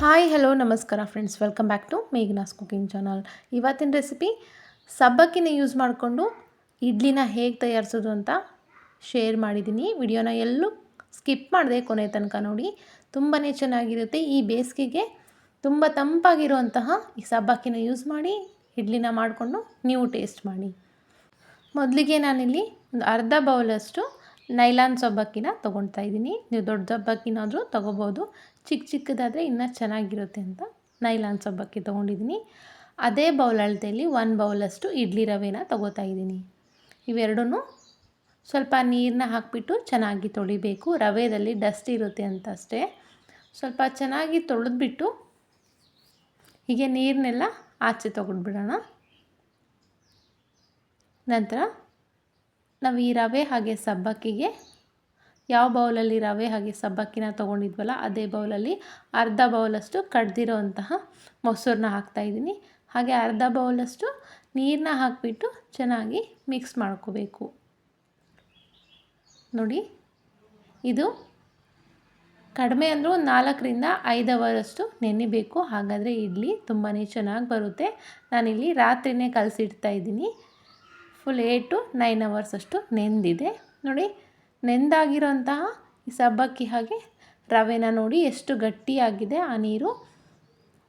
Hi hello ನಮಸ್ಕಾರ friends, welcome back to Meghana's cooking channel. ಇವತ್ತಿನ recipe ಸಬ್ಬಕ್ಕಿನ ಯೂಸ್ ಮಾಡಿಕೊಂಡು ಇಡ್ಲಿನ ಹೇಗೆ ತಯಾರಿಸೋದು ಅಂತ ಶೇರ್ ಮಾಡಿದ್ದೀನಿ. ವಿಡಿಯೋನ ಎಲ್ಲೂ ಸ್ಕಿಪ್ ಮಾಡದೆ ಕೊನೆ ತನಕ ನೋಡಿ, ತುಂಬಾ ಚೆನ್ನಾಗಿರುತ್ತೆ. ಈ ಬೇಸಿಗೆಗೆ ತುಂಬ ತಂಪಾಗಿರುವಂತಹ ಈ ಸಬ್ಬಕ್ಕಿನ ಯೂಸ್ ಮಾಡಿ ಇಡ್ಲಿನ ಮಾಡಿಕೊಂಡು ನೀವು ಟೇಸ್ಟ್ ಮಾಡಿ. ಮೊದಲಿಗೆ ನಾನಿಲ್ಲಿ ಒಂದು ಅರ್ಧ ಬೌಲಷ್ಟು ನೈಲಾನ್ ಸಬ್ಬಕ್ಕಿನ ತೊಗೊಳ್ತಾ ಇದ್ದೀನಿ. ನೀವು ದೊಡ್ಡ ಸಬ್ಬಕ್ಕಿನಾದರೂ ತೊಗೋಬೋದು, ಚಿಕ್ಕದಾದರೆ ಇನ್ನೂ ಚೆನ್ನಾಗಿರುತ್ತೆ ಅಂತ ನೈಲಾನ್ ಸಬ್ಬಕ್ಕಿ ತೊಗೊಂಡಿದ್ದೀನಿ. ಅದೇ ಬೌಲ್ ಅಳತೆಯಲ್ಲಿ 1 ಬೌಲಷ್ಟು ಇಡ್ಲಿ ರವೆನ ತೊಗೋತಾ ಇದ್ದೀನಿ. ಇವೆರಡೂ ಸ್ವಲ್ಪ ನೀರನ್ನ ಹಾಕಿಬಿಟ್ಟು ಚೆನ್ನಾಗಿ ತೊಳಿಬೇಕು. ರವೆಯಲ್ಲಿ ಡಸ್ಟ್ ಇರುತ್ತೆ ಅಂತ ಅಷ್ಟೇ. ಸ್ವಲ್ಪ ಚೆನ್ನಾಗಿ ತೊಳೆದ್ಬಿಟ್ಟು ಹೀಗೆ ನೀರನ್ನೆಲ್ಲ ಆಚೆ ತೊಗೊಂಡ್ಬಿಡೋಣ. ನಂತರ ನಾವು ಈ ರವೆ ಹಾಗೆ ಸಬ್ಬಕ್ಕಿಗೆ ಯಾವ ಬೌಲಲ್ಲಿ ರವೆ ಹಾಗೆ ಸಬ್ಬಕ್ಕಿನ ತೊಗೊಂಡಿದ್ವಲ್ಲ ಅದೇ ಬೌಲಲ್ಲಿ ಅರ್ಧ ಬೌಲಷ್ಟು ಕಡ್ದಿರೋಂತಹ ಮೊಸರನ್ನ ಹಾಕ್ತಾಯಿದ್ದೀನಿ. ಹಾಗೆ ಅರ್ಧ ಬೌಲಷ್ಟು ನೀರನ್ನ ಹಾಕಿಬಿಟ್ಟು ಚೆನ್ನಾಗಿ ಮಿಕ್ಸ್ ಮಾಡ್ಕೋಬೇಕು. ನೋಡಿ, ಇದು ಕಡಿಮೆ ಅಂದರೂ 4ರಿಂದ 5 ಅವರಷ್ಟು ನೆನೆಬೇಕು. ಹಾಗಾದರೆ ಇಡ್ಲಿ ತುಂಬಾ ಚೆನ್ನಾಗಿ ಬರುತ್ತೆ. ನಾನಿಲ್ಲಿ ರಾತ್ರಿಯೇ ಕಲಸಿಡ್ತಾ ಇದ್ದೀನಿ. ಫುಲ್ 8 to 9 ಅವರ್ಸ್ ಅಷ್ಟು ನೆಂದಿದೆ. ನೋಡಿ, ನೆಂದಾಗಿರೋಂತಹ ಈ ಸಬ್ಬಕ್ಕಿ ಹಾಗೆ ರವೆನ ನೋಡಿ ಎಷ್ಟು ಗಟ್ಟಿಯಾಗಿದೆ. ಆ ನೀರು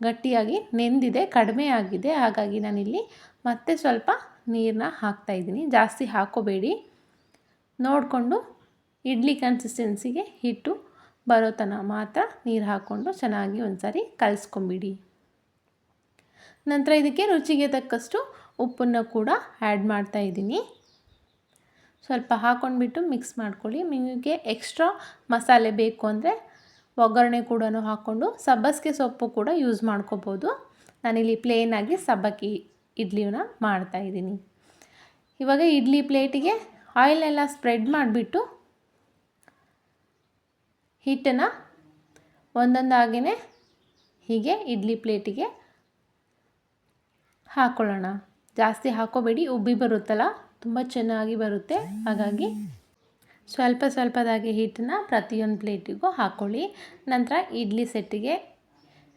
ಗಟ್ಟಿಯಾಗಿ ನೆಂದಿದೆ, ಕಡಿಮೆ ಆಗಿದೆ. ಹಾಗಾಗಿ ನಾನಿಲ್ಲಿ ಮತ್ತೆ ಸ್ವಲ್ಪ ನೀರನ್ನ ಹಾಕ್ತಾಯಿದ್ದೀನಿ. ಜಾಸ್ತಿ ಹಾಕೋಬೇಡಿ, ನೋಡಿಕೊಂಡು ಇಡ್ಲಿ ಕನ್ಸಿಸ್ಟೆನ್ಸಿಗೆ ಹಿಟ್ಟು ಬರೋ ತನಕ ಮಾತ್ರ ನೀರು ಹಾಕ್ಕೊಂಡು ಚೆನ್ನಾಗಿ ಒಂದ್ಸರಿ ಕಲಿಸ್ಕೊಂಬಿಡಿ. ನಂತರ ಇದಕ್ಕೆ ರುಚಿಗೆ ತಕ್ಕಷ್ಟು ಉಪ್ಪನ್ನು ಕೂಡ ಆ್ಯಡ್ ಮಾಡ್ತಾಯಿದ್ದೀನಿ. ಸ್ವಲ್ಪ ಹಾಕ್ಕೊಂಡ್ಬಿಟ್ಟು ಮಿಕ್ಸ್ ಮಾಡ್ಕೊಳ್ಳಿ. ನಿಮಗೆ ಎಕ್ಸ್ಟ್ರಾ ಮಸಾಲೆ ಬೇಕು ಅಂದರೆ ಒಗ್ಗರಣೆ ಕೂಡ ಹಾಕ್ಕೊಂಡು ಸಬ್ಬಸಿಗೆ ಸೊಪ್ಪು ಕೂಡ ಯೂಸ್ ಮಾಡ್ಕೋಬೋದು. ನಾನಿಲ್ಲಿ ಪ್ಲೇನಾಗಿ ಸಬ್ಬಕ್ಕಿ ಇಡ್ಲಿನ ಮಾಡ್ತಾಯಿದ್ದೀನಿ. ಇವಾಗ ಇಡ್ಲಿ ಪ್ಲೇಟಿಗೆ ಆಯಿಲ್ನೆಲ್ಲ ಸ್ಪ್ರೆಡ್ ಮಾಡಿಬಿಟ್ಟು ಹಿಟ್ಟನ್ನು ಒಂದೊಂದಾಗೇ ಹೀಗೆ ಇಡ್ಲಿ ಪ್ಲೇಟಿಗೆ ಹಾಕ್ಕೊಳ್ಳೋಣ. ಜಾಸ್ತಿ ಹಾಕೋಬೇಡಿ, ಉಬ್ಬಿ ಬರುತ್ತಲ್ಲ ತುಂಬ ಚೆನ್ನಾಗಿ ಬರುತ್ತೆ. ಹಾಗಾಗಿ ಸ್ವಲ್ಪದಾಗಿ ಹಿಟ್ಟನ್ನ ಪ್ರತಿಯೊಂದು ಪ್ಲೇಟಿಗೂ ಹಾಕ್ಕೊಳ್ಳಿ. ನಂತರ ಇಡ್ಲಿ ಸೆಟ್ಟಿಗೆ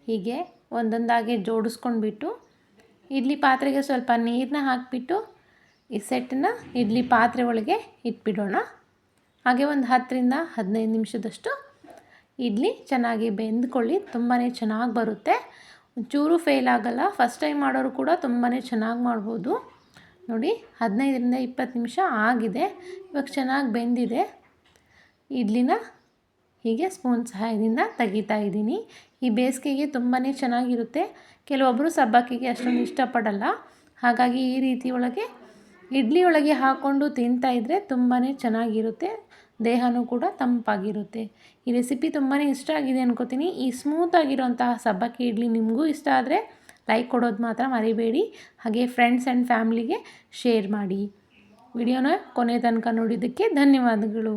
ಹೀಗೆ ಒಂದೊಂದಾಗಿ ಜೋಡಿಸ್ಕೊಂಡ್ಬಿಟ್ಟು ಇಡ್ಲಿ ಪಾತ್ರೆಗೆ ಸ್ವಲ್ಪ ನೀರನ್ನ ಹಾಕಿಬಿಟ್ಟು ಈ ಸೆಟ್ಟನ್ನ ಇಡ್ಲಿ ಪಾತ್ರೆ ಒಳಗೆ ಇಟ್ಬಿಡೋಣ. ಹಾಗೆ ಒಂದು 10ರಿಂದ 15 ನಿಮಿಷದಷ್ಟು ಇಡ್ಲಿ ಚೆನ್ನಾಗಿ ಬೆಂದ್ಕೊಳ್ಳಿ. ತುಂಬಾ ಚೆನ್ನಾಗಿ ಬರುತ್ತೆ, ಒಂಚೂರು ಫೇಲ್ ಆಗೋಲ್ಲ. ಫಸ್ಟ್ ಟೈಮ್ ಮಾಡೋರು ಕೂಡ ತುಂಬಾ ಚೆನ್ನಾಗಿ ಮಾಡ್ಬೋದು. ನೋಡಿ, 15ರಿಂದ 20 ನಿಮಿಷ ಆಗಿದೆ. ಇವಾಗ ಚೆನ್ನಾಗಿ ಬೆಂದಿದೆ. ಇಡ್ಲಿನ ಹೀಗೆ ಸ್ಪೂನ್ ಸಹಾಯದಿಂದ ತೆಗಿತಾ ಇದ್ದೀನಿ. ಈ ಬೇಸಿಗೆಗೆ ತುಂಬಾ ಚೆನ್ನಾಗಿರುತ್ತೆ. ಕೆಲವೊಬ್ಬರು ಸಬ್ಬಕ್ಕಿಗೆ ಅಷ್ಟೊಂದು ಇಷ್ಟಪಡಲ್ಲ. ಹಾಗಾಗಿ ಈ ರೀತಿ ಒಳಗೆ ಇಡ್ಲಿ ಒಳಗೆ ಹಾಕ್ಕೊಂಡು ತಿಂತಾಯಿದ್ರೆ ತುಂಬಾ ಚೆನ್ನಾಗಿರುತ್ತೆ. ದೇಹನೂ ಕೂಡ ತಂಪಾಗಿರುತ್ತೆ. ಈ ರೆಸಿಪಿ ತುಂಬಾ ಇಷ್ಟ ಆಗಿದೆ ಅನ್ಕೋತೀನಿ. ಈ ಸ್ಮೂತಾಗಿರೋಂತಹ ಸಬ್ಬಕ್ಕಿ ಇಡ್ಲಿ ನಿಮಗೂ ಇಷ್ಟ ಆದರೆ ಲೈಕ್ ಕೊಡೋದು ಮಾತ್ರ ಮರಿಬೇಡಿ. ಹಾಗೆ ಫ್ರೆಂಡ್ಸ್ ಆ್ಯಂಡ್ ಫ್ಯಾಮ್ಲಿಗೆ ಶೇರ್ ಮಾಡಿ. ವಿಡಿಯೋನ ಕೊನೆ ತನಕ ನೋಡಿದ್ದಕ್ಕೆ ಧನ್ಯವಾದಗಳು.